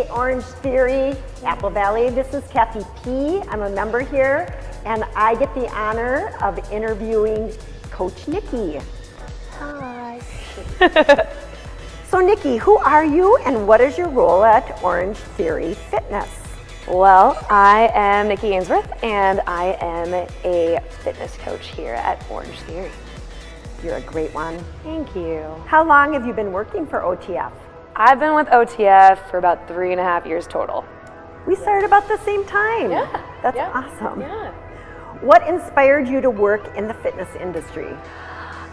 Orangetheory, Apple Valley. This is Kathy P. I'm a member here, and I get the honor of interviewing Coach Nicki. Hi. So Nicki, who are you and what is your role at Orangetheory Fitness? Well, I am Nicki Ainsworth, and I am a fitness coach here at Orangetheory. You're a great one. Thank you. How long have you been working for OTF? I've been with OTF for about 3.5 years total. We started about the same time. Yeah. That's yeah. awesome. Yeah. What inspired you to work in the fitness industry?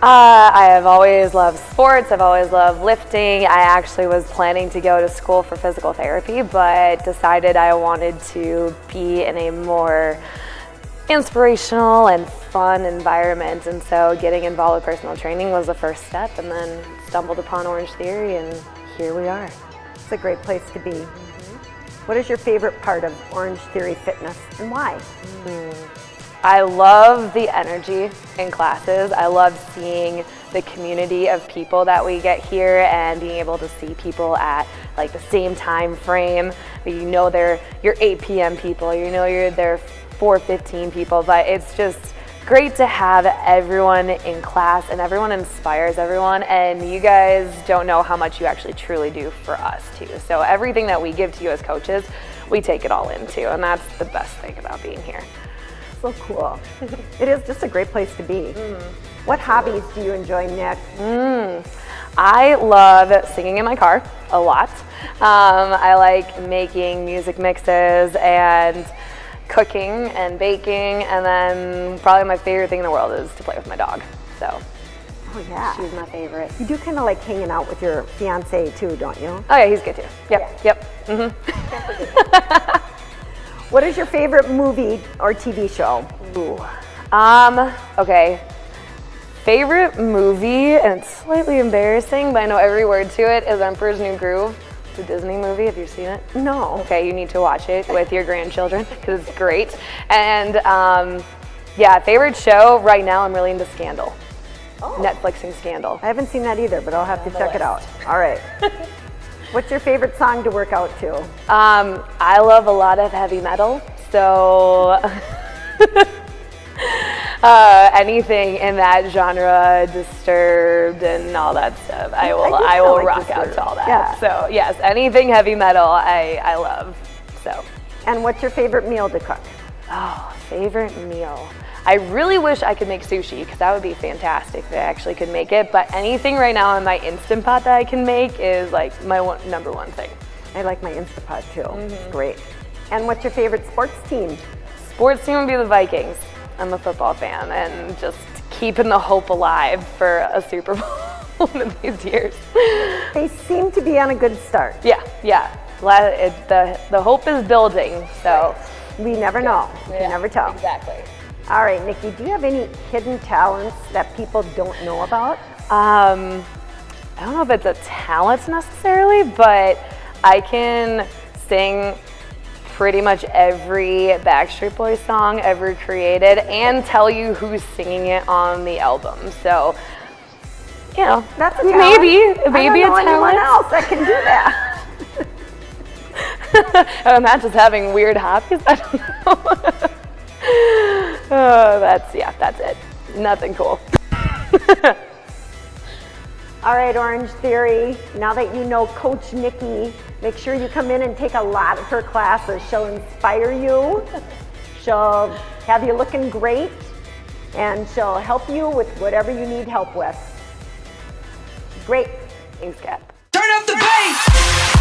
I have always loved sports. I've always loved lifting. I actually was planning to go to school for physical therapy, but decided I wanted to be in a more inspirational and fun environment, and so getting involved with personal training was the first step, and then stumbled upon Orangetheory, and here we are. It's a great place to be. What is your favorite part of Orangetheory Fitness and why? I love the energy in classes. I love seeing the community of people that we get here and being able to see people at like the same time frame. You know they're your 8 p.m. people, you know you're their 4:15 people, but it's just great to have everyone in class, and everyone inspires everyone, and you guys don't know how much you actually truly do for us too. So everything that we give to you as coaches, we take it all into, and that's the best thing about being here. So cool. It is just a great place to be. What hobbies do you enjoy, Nick? I love singing in my car a lot. I like making music mixes and cooking and baking, and then probably my favorite thing in the world is to play with my dog. So Oh yeah. she's my favorite. You do kind of like hanging out with your fiance too, don't you? Oh yeah, he's good too. Yep. What is your favorite movie or TV show? Okay. Favorite movie, and it's slightly embarrassing, but I know every word to it, is Emperor's New Groove. It's a Disney movie. Have you seen it? No. Okay, you need to watch it with your grandchildren because it's great. And yeah, favorite show right now, I'm really into Scandal. Netflixing Scandal. I haven't seen that either, but I'll have to check it out. All right. What's your favorite song to work out to? I love a lot of heavy metal, so anything in that genre, Disturbed and all that stuff, I will rock out to all that. Yeah. So yes, anything heavy metal, I love. So. And what's your favorite meal to cook? Oh, favorite meal. I really wish I could make sushi, because that would be fantastic if I actually could make it, but anything right now in my Instant Pot that I can make is like my number one thing. I like my Instapot too. It's great. And what's your favorite sports team? Sports team would be the Vikings. I'm a football fan, and just keeping the hope alive for a Super Bowl in these years. They seem to be on a good start. Yeah. The hope is building, so. We never know. You can never tell. Exactly. All right, Nicki, do you have any hidden talents that people don't know about? I don't know if it's a talent necessarily, but I can sing pretty much every Backstreet Boys song ever created and tell you who's singing it on the album. So, you know, That's a maybe talent. a I don't know talent. anyone else that can do that. I'm not just having weird hobbies. I don't know. That's it. Nothing cool. All right, Orangetheory, now that you know Coach Nicki, make sure you come in and take a lot of her classes. She'll inspire you, she'll have you looking great, and she'll help you with whatever you need help with. Great. Thanks, Kat. Turn up the bass!